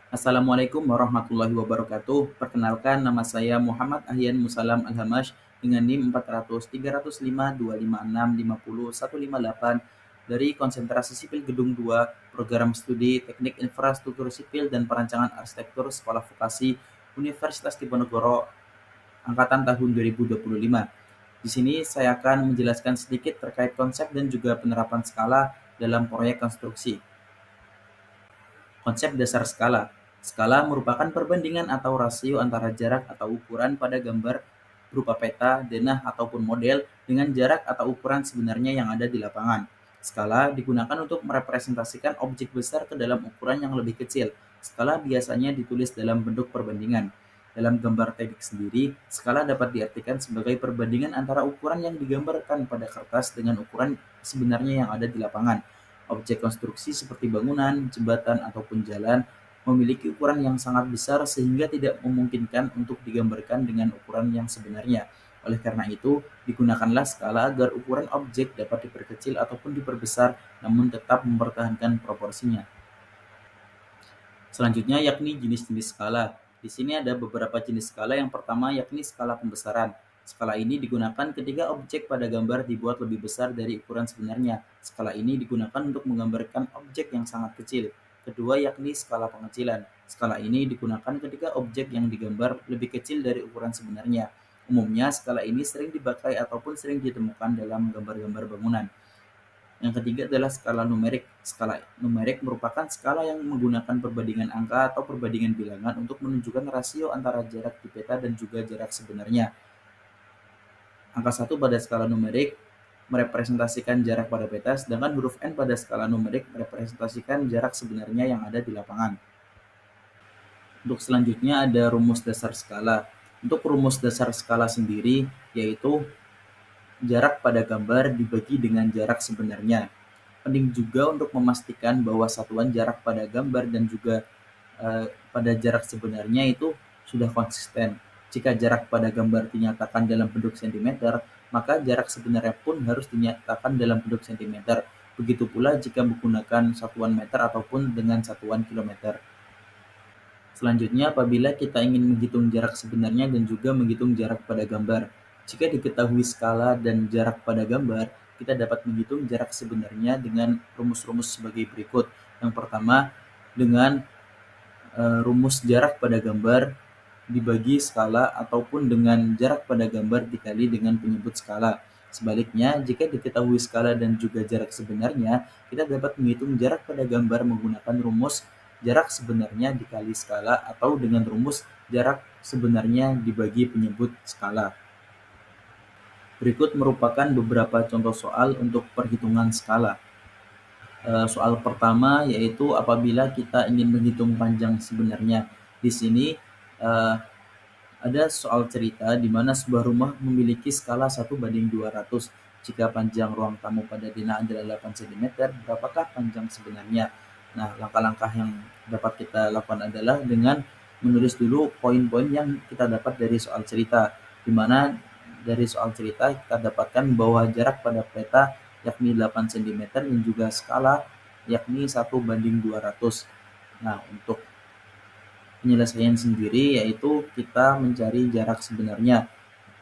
Assalamualaikum warahmatullahi wabarakatuh. Perkenalkan, nama saya Muhammad Ahyan Musalam Alhamash dengan NIM 400 305 256 50 158 dari Konsentrasi Sipil Gedung 2, Program Studi Teknik Infrastruktur Sipil dan Perancangan Arsitektur Sekolah Vokasi Universitas Diponegoro angkatan tahun 2025. Di sini saya akan menjelaskan sedikit terkait konsep dan juga penerapan skala dalam proyek konstruksi. Konsep dasar skala. Skala merupakan perbandingan atau rasio antara jarak atau ukuran pada gambar berupa peta, denah, ataupun model dengan jarak atau ukuran sebenarnya yang ada di lapangan. Skala digunakan untuk merepresentasikan objek besar ke dalam ukuran yang lebih kecil. Skala biasanya ditulis dalam bentuk perbandingan. Dalam gambar teknik sendiri, skala dapat diartikan sebagai perbandingan antara ukuran yang digambarkan pada kertas dengan ukuran sebenarnya yang ada di lapangan. Objek konstruksi seperti bangunan, jembatan, ataupun jalan memiliki ukuran yang sangat besar sehingga tidak memungkinkan untuk digambarkan dengan ukuran yang sebenarnya. Oleh karena itu, digunakanlah skala agar ukuran objek dapat diperkecil ataupun diperbesar namun tetap mempertahankan proporsinya. Selanjutnya yakni jenis-jenis skala. Di sini ada beberapa jenis skala. Yang pertama yakni skala pembesaran. Skala ini digunakan ketika objek pada gambar dibuat lebih besar dari ukuran sebenarnya. Skala ini digunakan untuk menggambarkan objek yang sangat kecil. Kedua yakni skala pengecilan. Skala ini digunakan ketika objek yang digambar lebih kecil dari ukuran sebenarnya. Umumnya skala ini sering dipakai ataupun sering ditemukan dalam gambar-gambar bangunan. Yang ketiga adalah skala numerik. Skala numerik merupakan skala yang menggunakan perbandingan angka atau perbandingan bilangan untuk menunjukkan rasio antara jarak di peta dan juga jarak sebenarnya. Angka 1 pada skala numerik merepresentasikan jarak pada peta, sedangkan huruf N pada skala numerik merepresentasikan jarak sebenarnya yang ada di lapangan. Untuk selanjutnya ada rumus dasar skala. Untuk rumus dasar skala sendiri, yaitu jarak pada gambar dibagi dengan jarak sebenarnya. Penting juga untuk memastikan bahwa satuan jarak pada gambar dan juga pada jarak sebenarnya itu sudah konsisten. Jika jarak pada gambar dinyatakan dalam bentuk sentimeter, maka jarak sebenarnya pun harus dinyatakan dalam bentuk sentimeter. Begitu pula jika menggunakan satuan meter ataupun dengan satuan kilometer. Selanjutnya, apabila kita ingin menghitung jarak sebenarnya dan juga menghitung jarak pada gambar. Jika diketahui skala dan jarak pada gambar, kita dapat menghitung jarak sebenarnya dengan rumus-rumus sebagai berikut. Yang pertama, dengan rumus jarak pada gambar dibagi skala ataupun dengan jarak pada gambar dikali dengan penyebut skala. Sebaliknya, jika diketahui skala dan juga jarak sebenarnya, kita dapat menghitung jarak pada gambar menggunakan rumus jarak sebenarnya dikali skala atau dengan rumus jarak sebenarnya dibagi penyebut skala. Berikut merupakan beberapa contoh soal untuk perhitungan skala. Soal pertama yaitu apabila kita ingin menghitung panjang sebenarnya. Di sini ada soal cerita di mana sebuah rumah memiliki skala 1:200. Jika panjang ruang tamu pada denah adalah 8 cm, berapakah panjang sebenarnya? Nah, langkah-langkah yang dapat kita lakukan adalah dengan menulis dulu poin-poin yang kita dapat dari soal cerita, di mana dari soal cerita kita dapatkan bahwa jarak pada peta yakni 8 cm dan juga skala yakni 1:200. Nah, untuk penyelesaian sendiri yaitu kita mencari jarak sebenarnya.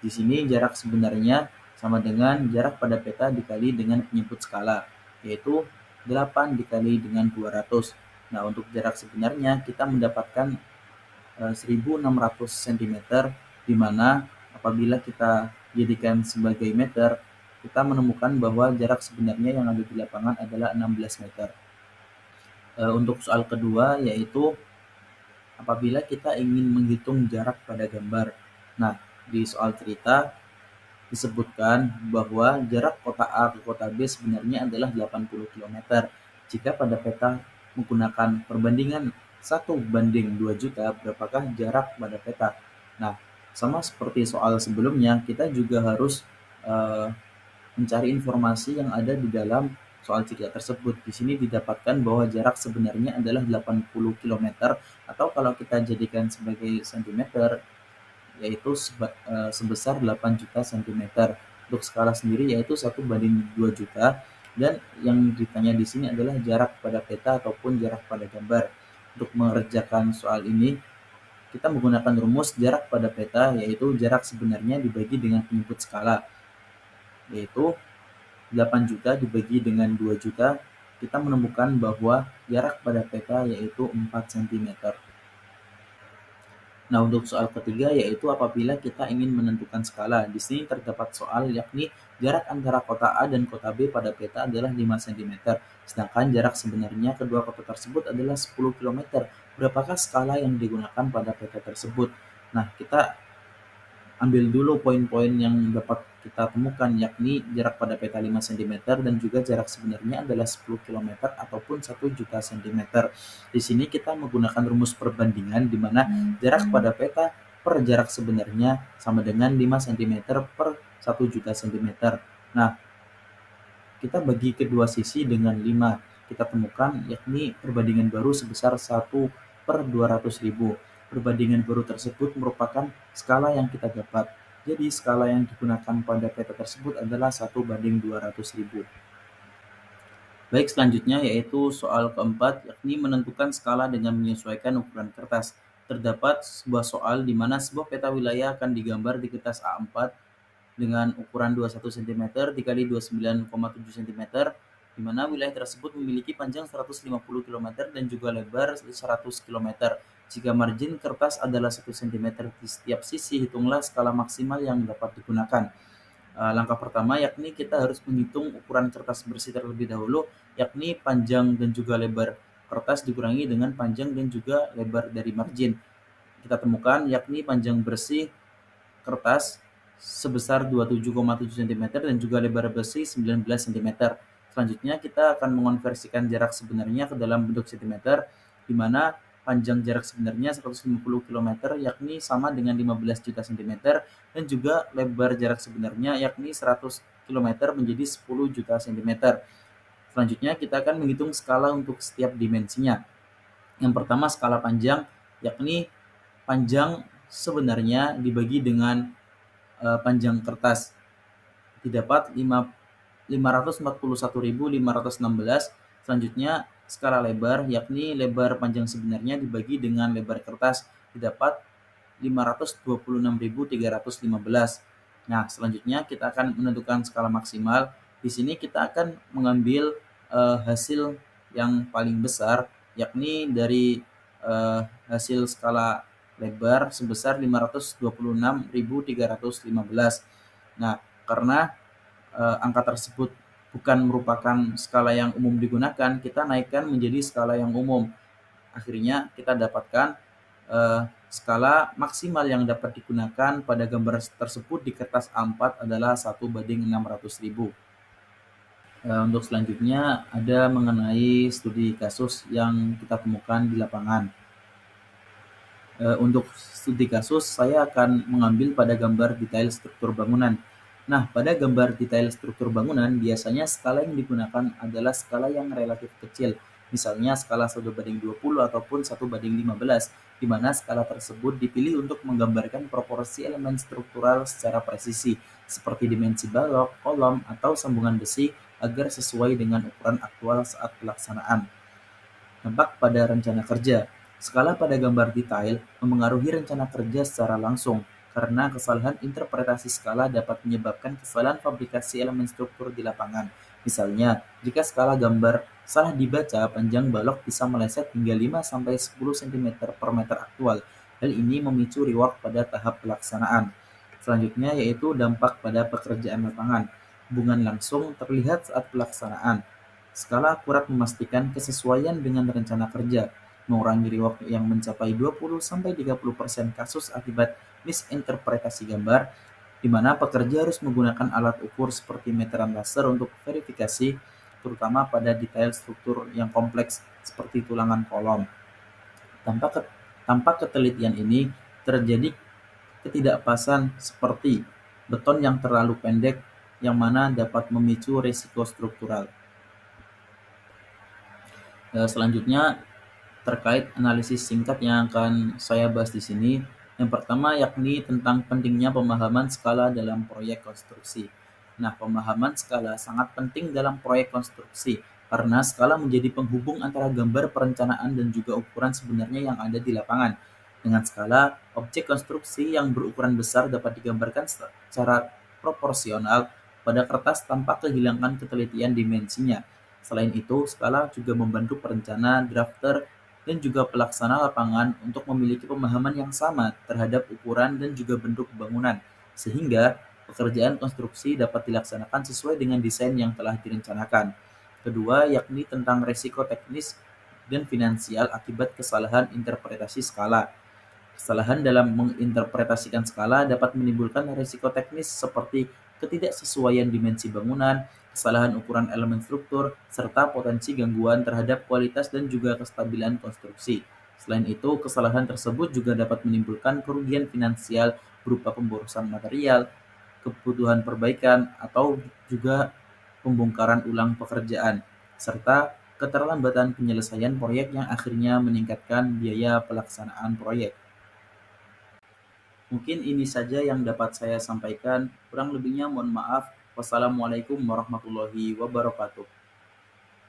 Di sini jarak sebenarnya sama dengan jarak pada peta dikali dengan penyebut skala, yaitu 8 dikali dengan 200. Nah, untuk jarak sebenarnya kita mendapatkan 1600 cm, di mana apabila kita jadikan sebagai meter, kita menemukan bahwa jarak sebenarnya yang ada di lapangan adalah 16 meter. Untuk soal kedua yaitu apabila kita ingin menghitung jarak pada gambar. Nah, di soal cerita disebutkan bahwa jarak kota A ke kota B sebenarnya adalah 80 km. Jika pada peta menggunakan perbandingan 1:2 juta, berapakah jarak pada peta? Nah, sama seperti soal sebelumnya, kita juga harus eh, mencari informasi yang ada di dalam soal cerita tersebut. Di sini didapatkan bahwa jarak sebenarnya adalah 80 km atau kalau kita jadikan sebagai sentimeter yaitu sebesar 8 juta sentimeter. Untuk skala sendiri yaitu 1:2 juta dan yang ditanya di sini adalah jarak pada peta ataupun jarak pada gambar. Untuk mengerjakan soal ini, kita menggunakan rumus jarak pada peta, yaitu jarak sebenarnya dibagi dengan penyebut skala, yaitu 8 juta dibagi dengan 2 juta, kita menemukan bahwa jarak pada peta yaitu 4 cm. Nah, untuk soal ketiga yaitu apabila kita ingin menentukan skala. Di sini terdapat soal yakni jarak antara kota A dan kota B pada peta adalah 5 cm, sedangkan jarak sebenarnya kedua kota tersebut adalah 10 km. Berapakah skala yang digunakan pada peta tersebut? Nah, kita ambil dulu poin-poin yang dapat kita temukan, yakni jarak pada peta 5 cm dan juga jarak sebenarnya adalah 10 km ataupun 1 juta cm. Di sini kita menggunakan rumus perbandingan di mana jarak pada peta per jarak sebenarnya sama dengan 5 cm per 1 juta cm. Nah, kita bagi kedua sisi dengan 5. Kita temukan yakni perbandingan baru sebesar 1 per 200.000. Perbandingan baru tersebut merupakan skala yang kita dapat. Jadi skala yang digunakan pada peta tersebut adalah 1:200.000. Baik, selanjutnya yaitu soal keempat, yakni menentukan skala dengan menyesuaikan ukuran kertas. Terdapat sebuah soal di mana sebuah peta wilayah akan digambar di kertas A4 dengan ukuran 21 cm dikali 29,7 cm, di mana wilayah tersebut memiliki panjang 150 km dan juga lebar 100 km. Jika margin kertas adalah 1 cm di setiap sisi, hitunglah skala maksimal yang dapat digunakan. Langkah pertama yakni kita harus menghitung ukuran kertas bersih terlebih dahulu, yakni panjang dan juga lebar kertas dikurangi dengan panjang dan juga lebar dari margin. Kita temukan yakni panjang bersih kertas sebesar 27,7 cm dan juga lebar bersih 19 cm. Selanjutnya kita akan mengonversikan jarak sebenarnya ke dalam bentuk cm, di mana panjang jarak sebenarnya 150 km yakni sama dengan 15 juta cm dan juga lebar jarak sebenarnya yakni 100 km menjadi 10 juta cm. Selanjutnya kita akan menghitung skala untuk setiap dimensinya. Yang pertama skala panjang, yakni panjang sebenarnya dibagi dengan panjang kertas. Didapat 541.516. Selanjutnya skala lebar, yakni lebar panjang sebenarnya dibagi dengan lebar kertas, didapat 526.315. Nah, selanjutnya kita akan menentukan skala maksimal. Di sini kita akan mengambil hasil yang paling besar, yakni dari hasil skala lebar sebesar 526.315. Nah, karena angka tersebut bukan merupakan skala yang umum digunakan, kita naikkan menjadi skala yang umum. Akhirnya kita dapatkan skala maksimal yang dapat digunakan pada gambar tersebut di kertas A4 adalah 1:600.000. Untuk selanjutnya ada mengenai studi kasus yang kita temukan di lapangan. Untuk studi kasus, saya akan mengambil pada gambar detail struktur bangunan. Nah, pada gambar detail struktur bangunan, biasanya skala yang digunakan adalah skala yang relatif kecil, misalnya skala 1:20 ataupun 1:15, di mana skala tersebut dipilih untuk menggambarkan proporsi elemen struktural secara presisi, seperti dimensi balok, kolom, atau sambungan besi, agar sesuai dengan ukuran aktual saat pelaksanaan. Dampak pada rencana kerja. Skala pada gambar detail memengaruhi rencana kerja secara langsung, karena kesalahan interpretasi skala dapat menyebabkan kesalahan fabrikasi elemen struktur di lapangan. Misalnya, jika skala gambar salah dibaca, panjang balok bisa meleset hingga 5-10 cm per meter aktual. Hal ini memicu rework pada tahap pelaksanaan. Selanjutnya yaitu dampak pada pekerjaan lapangan. Hubungan langsung terlihat saat pelaksanaan. Skala akurat memastikan kesesuaian dengan rencana kerja, mengurangi rework yang mencapai 20-30% kasus akibat misinterpretasi gambar, di mana pekerja harus menggunakan alat ukur seperti meteran laser untuk verifikasi, terutama pada detail struktur yang kompleks seperti tulangan kolom. Tanpa ketelitian ini, terjadi ketidakpasan seperti beton yang terlalu pendek, yang mana dapat memicu risiko struktural. Selanjutnya terkait analisis singkat yang akan saya bahas di sini. Yang pertama yakni tentang pentingnya pemahaman skala dalam proyek konstruksi. Nah, pemahaman skala sangat penting dalam proyek konstruksi karena skala menjadi penghubung antara gambar perencanaan dan juga ukuran sebenarnya yang ada di lapangan. Dengan skala, objek konstruksi yang berukuran besar dapat digambarkan secara proporsional pada kertas tanpa kehilangan ketelitian dimensinya. Selain itu, skala juga membantu perencana, drafter, dan juga pelaksana lapangan untuk memiliki pemahaman yang sama terhadap ukuran dan juga bentuk bangunan, sehingga pekerjaan konstruksi dapat dilaksanakan sesuai dengan desain yang telah direncanakan. Kedua, yakni tentang resiko teknis dan finansial akibat kesalahan interpretasi skala. Kesalahan dalam menginterpretasikan skala dapat menimbulkan risiko teknis seperti ketidaksesuaian dimensi bangunan, kesalahan ukuran elemen struktur, serta potensi gangguan terhadap kualitas dan juga kestabilan konstruksi. Selain itu, kesalahan tersebut juga dapat menimbulkan kerugian finansial berupa pemborosan material, kebutuhan perbaikan, atau juga pembongkaran ulang pekerjaan, serta keterlambatan penyelesaian proyek yang akhirnya meningkatkan biaya pelaksanaan proyek. Mungkin ini saja yang dapat saya sampaikan. Kurang lebihnya mohon maaf. Wassalamualaikum warahmatullahi wabarakatuh.